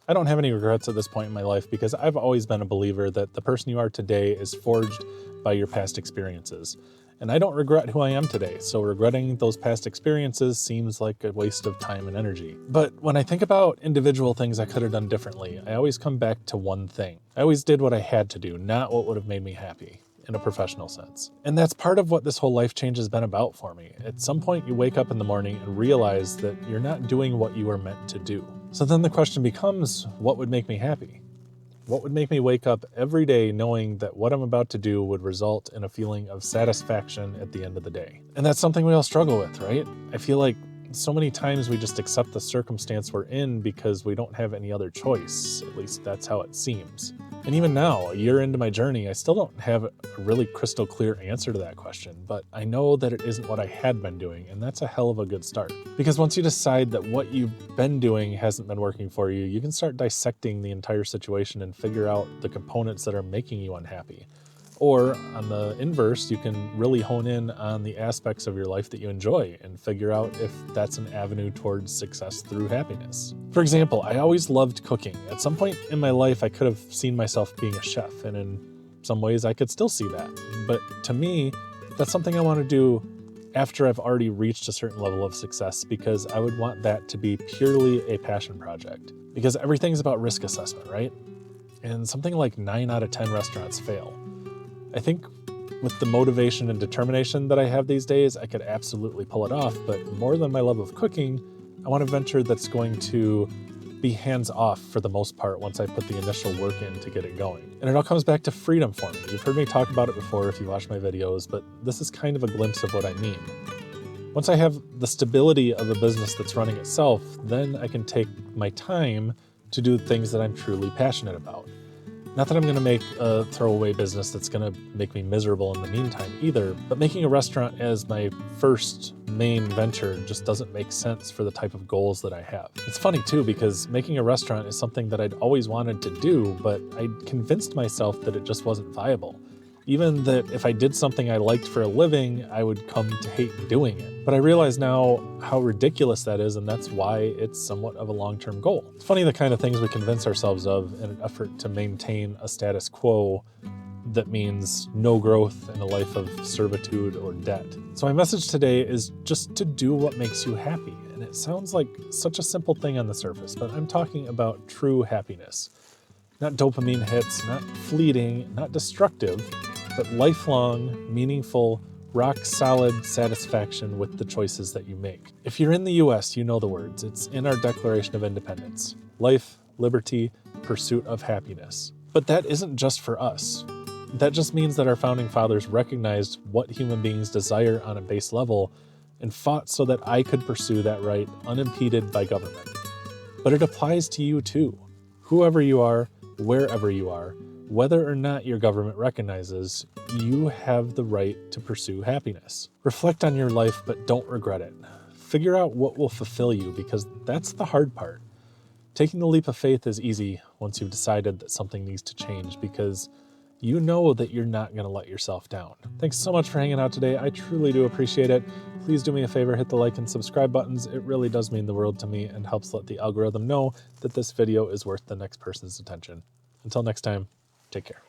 I don't have any regrets at this point in my life because I've always been a believer that the person you are today is forged by your past experiences. And I don't regret who I am today, so regretting those past experiences seems like a waste of time and energy. But when I think about individual things I could have done differently, I always come back to one thing. I always did what I had to do, not what would have made me happy, in a professional sense. And that's part of what this whole life change has been about for me. At some point you wake up in the morning and realize that you're not doing what you were meant to do. So then the question becomes, what would make me happy? What would make me wake up every day knowing that what I'm about to do would result in a feeling of satisfaction at the end of the day? And that's something we all struggle with, right? I feel like so many times we just accept the circumstance we're in because we don't have any other choice. At least that's how it seems. And even now, a year into my journey, I still don't have a really crystal clear answer to that question, but I know that it isn't what I had been doing, and that's a hell of a good start. Because once you decide that what you've been doing hasn't been working for you, you can start dissecting the entire situation and figure out the components that are making you unhappy. Or on the inverse, you can really hone in on the aspects of your life that you enjoy and figure out if that's an avenue towards success through happiness. For example, I always loved cooking. At some point in my life, I could have seen myself being a chef, and in some ways I could still see that. But to me, that's something I want to do after I've already reached a certain level of success, because I would want that to be purely a passion project. Because everything's about risk assessment, right? And something like 9 out of 10 restaurants fail. I think with the motivation and determination that I have these days, I could absolutely pull it off, but more than my love of cooking, I want a venture that's going to be hands-off for the most part once I put the initial work in to get it going. And it all comes back to freedom for me. You've heard me talk about it before if you watch my videos, but this is kind of a glimpse of what I mean. Once I have the stability of a business that's running itself, then I can take my time to do things that I'm truly passionate about. Not that I'm going to make a throwaway business that's going to make me miserable in the meantime either, but making a restaurant as my first main venture just doesn't make sense for the type of goals that I have. It's funny too, because making a restaurant is something that I'd always wanted to do, but I convinced myself that it just wasn't viable. Even that if I did something I liked for a living, I would come to hate doing it. But I realize now how ridiculous that is, and that's why it's somewhat of a long-term goal. It's funny the kind of things we convince ourselves of in an effort to maintain a status quo that means no growth in a life of servitude or debt. So my message today is just to do what makes you happy. And it sounds like such a simple thing on the surface, but I'm talking about true happiness. Not dopamine hits, not fleeting, not destructive, but lifelong, meaningful, rock-solid satisfaction with the choices that you make. If you're in the US, you know the words. It's in our Declaration of Independence. Life, liberty, pursuit of happiness. But that isn't just for us. That just means that our founding fathers recognized what human beings desire on a base level and fought so that I could pursue that right unimpeded by government. But it applies to you too. Whoever you are, wherever you are, whether or not your government recognizes, you have the right to pursue happiness. Reflect on your life, but don't regret it. Figure out what will fulfill you, because that's the hard part. Taking the leap of faith is easy once you've decided that something needs to change, because you know that you're not going to let yourself down. Thanks so much for hanging out today. I truly do appreciate it. Please do me a favor, hit the like and subscribe buttons. It really does mean the world to me and helps let the algorithm know that this video is worth the next person's attention. Until next time, take care.